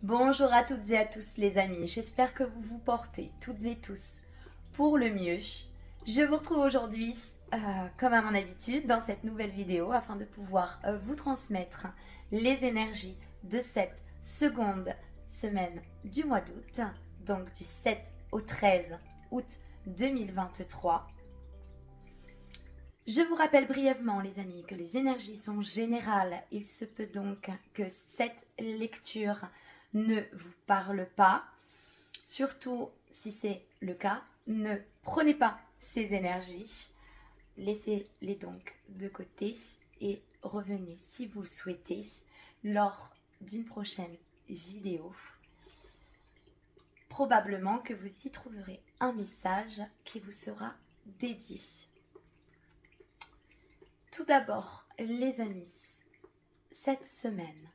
Bonjour à toutes et à tous les amis, j'espère que vous vous portez toutes et tous pour le mieux. Je vous retrouve aujourd'hui, comme à mon habitude, dans cette nouvelle vidéo afin de pouvoir vous transmettre les énergies de cette seconde semaine du mois d'août, donc du 7 au 13 août 2023. Je vous rappelle brièvement les amis que les énergies sont générales, il se peut donc que cette lecture ne vous parle pas. Surtout si c'est le cas, ne prenez pas ces énergies, laissez-les donc de côté et revenez si vous le souhaitez lors d'une prochaine vidéo. Probablement que vous y trouverez un message qui vous sera dédié. Tout d'abord, les amis, cette semaine,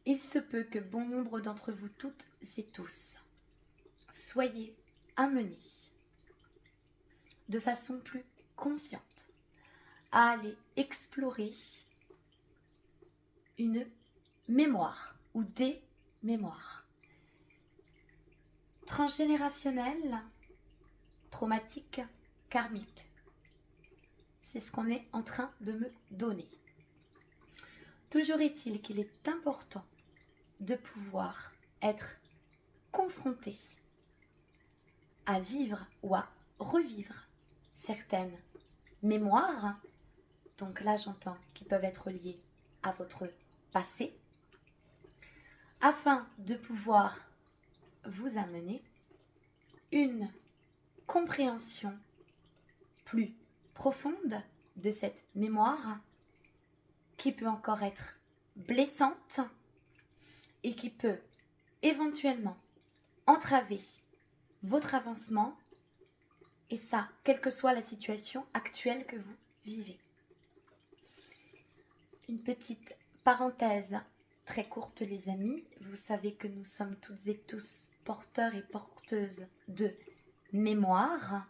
il se peut que bon nombre d'entre vous toutes et tous soyez amenés de façon plus consciente à aller explorer une mémoire ou des mémoires transgénérationnelles, traumatiques, karmiques. C'est ce qu'on est en train de me donner. Toujours est-il qu'il est important de pouvoir être confronté à vivre ou à revivre certaines mémoires, donc là j'entends qui peuvent être liées à votre passé, afin de pouvoir vous amener une compréhension plus profonde de cette mémoire qui peut encore être blessante et qui peut éventuellement entraver votre avancement, et ça, quelle que soit la situation actuelle que vous vivez. Une petite parenthèse très courte les amis, vous savez que nous sommes toutes et tous porteurs et porteuses de mémoire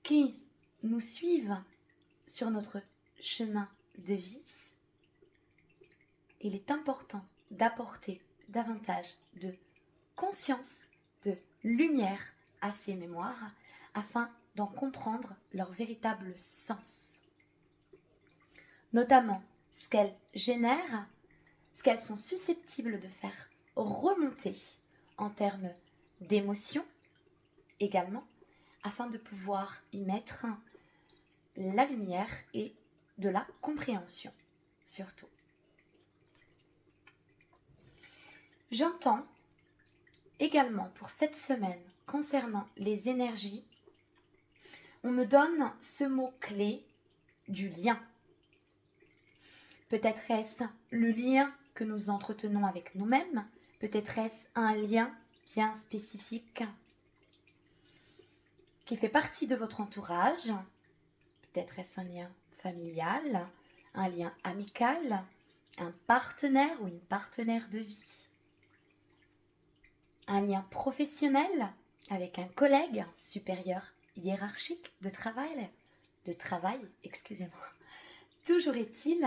qui nous suivent sur notre chemin de vie. Il est important d'apporter davantage de conscience, de lumière à ces mémoires afin d'en comprendre leur véritable sens. Notamment ce qu'elles génèrent, ce qu'elles sont susceptibles de faire remonter en termes d'émotions également, afin de pouvoir y mettre la lumière et de la compréhension surtout. J'entends également pour cette semaine concernant les énergies, on me donne ce mot-clé du lien. Peut-être est-ce le lien que nous entretenons avec nous-mêmes, peut-être est-ce un lien bien spécifique qui fait partie de votre entourage, peut-être est-ce un lien familial, un lien amical, un partenaire ou une partenaire de vie, un lien professionnel avec un collègue, un supérieur hiérarchique de travail, excusez-moi. Toujours est-il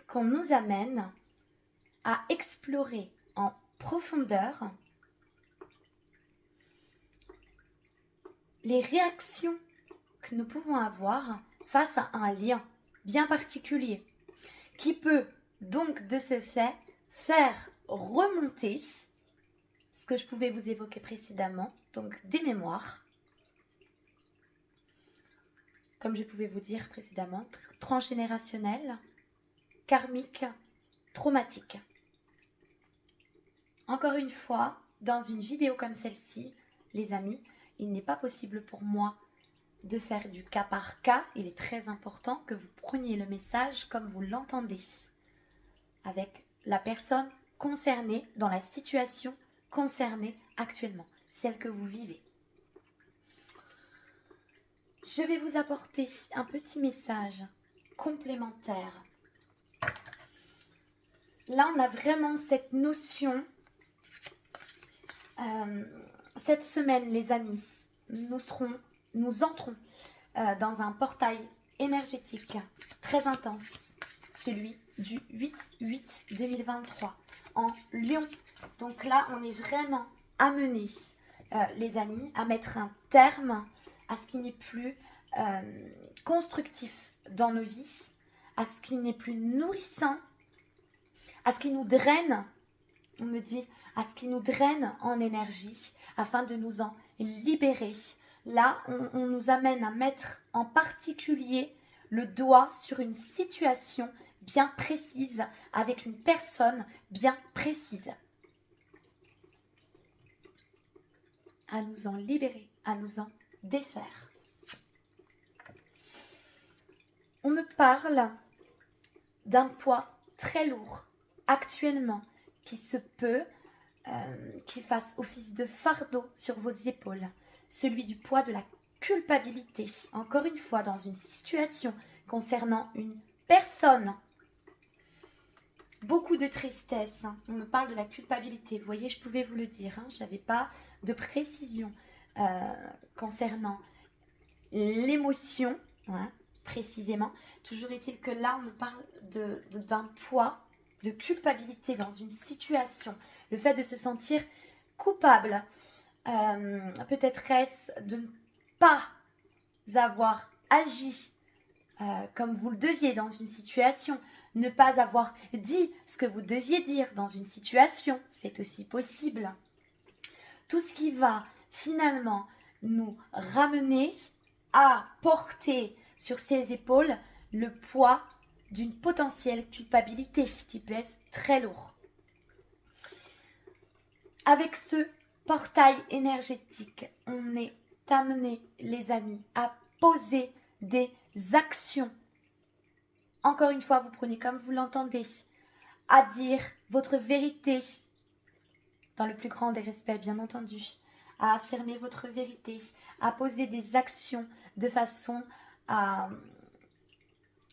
qu'on nous amène à explorer en profondeur les réactions que nous pouvons avoir face à un lien bien particulier qui peut donc de ce fait faire remonter ce que je pouvais vous évoquer précédemment, donc des mémoires, comme je pouvais vous dire précédemment, transgénérationnelles, karmiques, traumatiques. Encore une fois, dans une vidéo comme celle-ci, les amis, il n'est pas possible pour moi de faire du cas par cas. Il est très important que vous preniez le message comme vous l'entendez, avec la personne concernée dans la situation concernée actuellement, celle que vous vivez. Je vais vous apporter un petit message complémentaire. Là, on a vraiment cette notion. Cette semaine, les amis, nous entrons dans un portail énergétique très intense celui du 8/8/2023 en Lion. Donc là, on est vraiment amenés, les amis, à mettre un terme à ce qui n'est plus constructif dans nos vies, à ce qui n'est plus nourrissant, à ce qui nous draine, on me dit, à ce qui nous draine en énergie, afin de nous en libérer. Là, on nous amène à mettre en particulier le doigt sur une situation bien précise, avec une personne bien précise. À nous en libérer, à nous en défaire. On me parle d'un poids très lourd actuellement qui se peut qui fasse office de fardeau sur vos épaules, celui du poids de la culpabilité, encore une fois dans une situation concernant une personne. Beaucoup de tristesse, on me parle de la culpabilité, vous voyez, je pouvais vous le dire, je n'avais pas de précision concernant l'émotion, précisément. Toujours est-il que là, on me parle d'un poids de culpabilité dans une situation, le fait de se sentir coupable, peut-être est-ce de ne pas avoir agi comme vous le deviez dans une situation, ne pas avoir dit ce que vous deviez dire dans une situation, c'est aussi possible. Tout ce qui va finalement nous ramener à porter sur ses épaules le poids d'une potentielle culpabilité qui pèse très lourd. Avec ce portail énergétique, on est amené, les amis, à poser des actions. Encore une fois, vous prenez comme vous l'entendez, à dire votre vérité, dans le plus grand des respects, bien entendu, à affirmer votre vérité, à poser des actions de façon à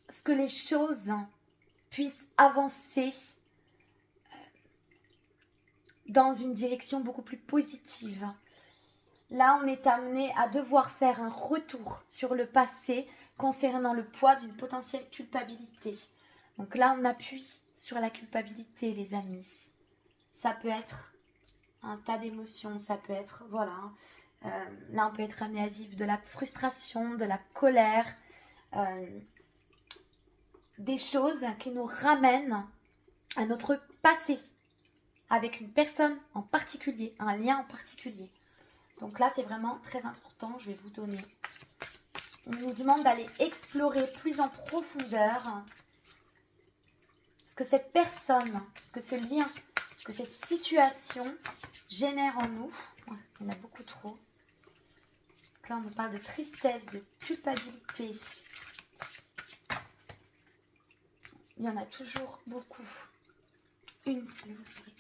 ce que les choses puissent avancer dans une direction beaucoup plus positive. Là, on est amené à devoir faire un retour sur le passé concernant le poids d'une potentielle culpabilité. Donc là, on appuie sur la culpabilité, les amis. Ça peut être un tas d'émotions, ça peut être, voilà. Là, on peut être amené à vivre de la frustration, de la colère, des choses qui nous ramènent à notre passé, avec une personne en particulier, un lien en particulier. Donc là, c'est vraiment très important. Je vais vous donner. On nous demande d'aller explorer plus en profondeur ce que cette personne, ce que ce lien, ce que cette situation génère en nous. Il y en a beaucoup trop. Donc là, on nous parle de tristesse, de culpabilité. Il y en a toujours beaucoup. Une, s'il vous plaît.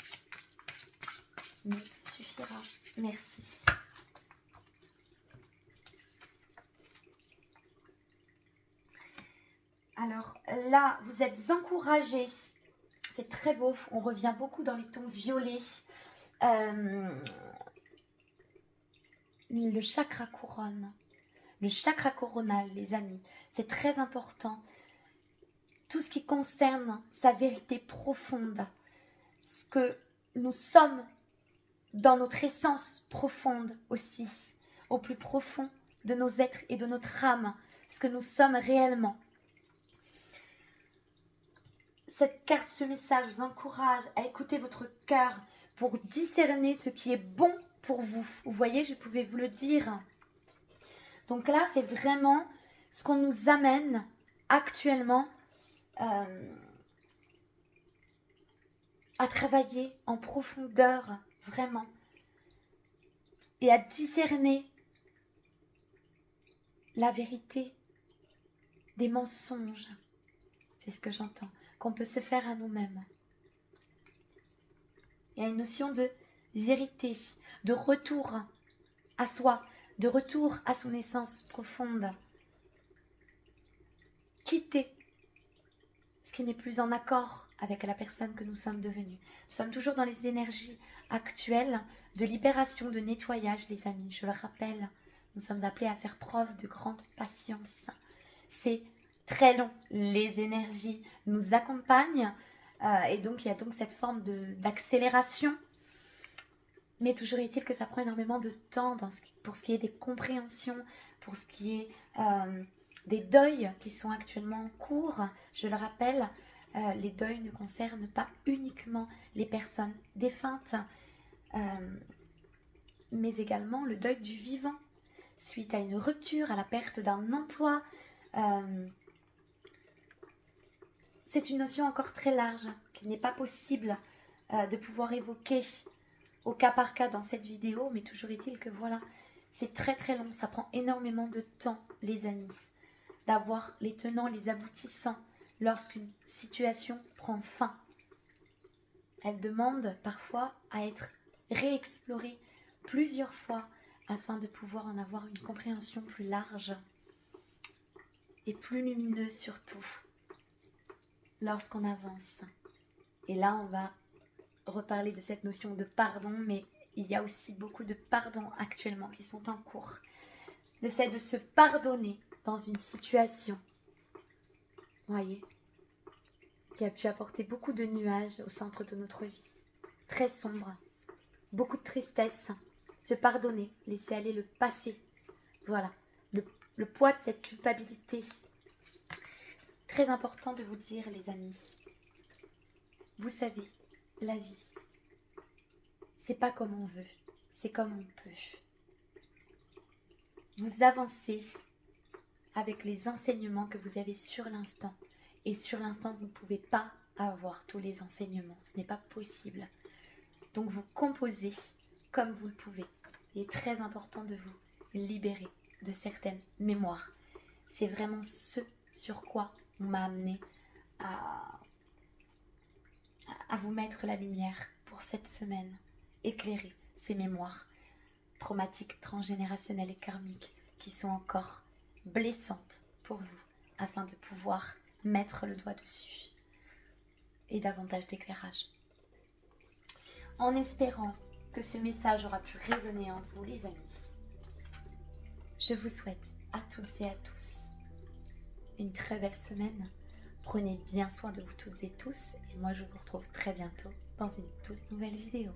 Me suffira. Merci. Alors là, vous êtes encouragés. C'est très beau. On revient beaucoup dans les tons violets. Le chakra couronne. Le chakra coronal, les amis. C'est très important. Tout ce qui concerne sa vérité profonde. Ce que nous sommes dans notre essence profonde aussi. Au plus profond de nos êtres et de notre âme. Ce que nous sommes réellement. Cette carte, ce message vous encourage à écouter votre cœur pour discerner ce qui est bon pour vous. Vous voyez, je pouvais vous le dire. Donc là, c'est vraiment ce qu'on nous amène actuellement à travailler en profondeur, vraiment. Et à discerner la vérité des mensonges. C'est ce que j'entends. Qu'on peut se faire à nous-mêmes. Il y a une notion de vérité, de retour à soi, de retour à son essence profonde. Quitter ce qui n'est plus en accord avec la personne que nous sommes devenus. Nous sommes toujours dans les énergies actuelles de libération, de nettoyage, les amis. Je le rappelle, nous sommes appelés à faire preuve de grande patience. C'est très long. Les énergies nous accompagnent et donc il y a donc cette forme d'accélération. Mais toujours est-il que ça prend énormément de temps pour ce qui est des compréhensions, pour ce qui est des deuils qui sont actuellement en cours. Je le rappelle, les deuils ne concernent pas uniquement les personnes défuntes, mais également le deuil du vivant, suite à une rupture, à la perte d'un emploi. C'est une notion encore très large, qu'il n'est pas possible de pouvoir évoquer au cas par cas dans cette vidéo, mais toujours est-il que voilà, c'est très très long, ça prend énormément de temps, les amis, d'avoir les tenants, les aboutissants lorsqu'une situation prend fin. Elle demande parfois à être réexplorée plusieurs fois afin de pouvoir en avoir une compréhension plus large et plus lumineuse surtout lorsqu'on avance. Et là, on va reparler de cette notion de pardon, mais il y a aussi beaucoup de pardons actuellement qui sont en cours. Le fait de se pardonner dans une situation, voyez, qui a pu apporter beaucoup de nuages au centre de notre vie, très sombre, beaucoup de tristesse, se pardonner, laisser aller le passé, voilà, le poids de cette culpabilité. Très important de vous dire, les amis, vous savez, la vie, c'est pas comme on veut, c'est comme on peut. Vous avancez avec les enseignements que vous avez sur l'instant. Et sur l'instant, vous ne pouvez pas avoir tous les enseignements. Ce n'est pas possible. Donc vous composez comme vous le pouvez. Il est très important de vous libérer de certaines mémoires. C'est vraiment ce sur quoi on m'a amené à vous mettre la lumière pour cette semaine. Éclairer ces mémoires traumatiques, transgénérationnelles et karmiques qui sont encore blessantes pour vous afin de pouvoir mettre le doigt dessus et davantage d'éclairage. En espérant que ce message aura pu résonner en vous, les amis, je vous souhaite à toutes et à tous une très belle semaine. Prenez bien soin de vous toutes et tous et moi je vous retrouve très bientôt dans une toute nouvelle vidéo.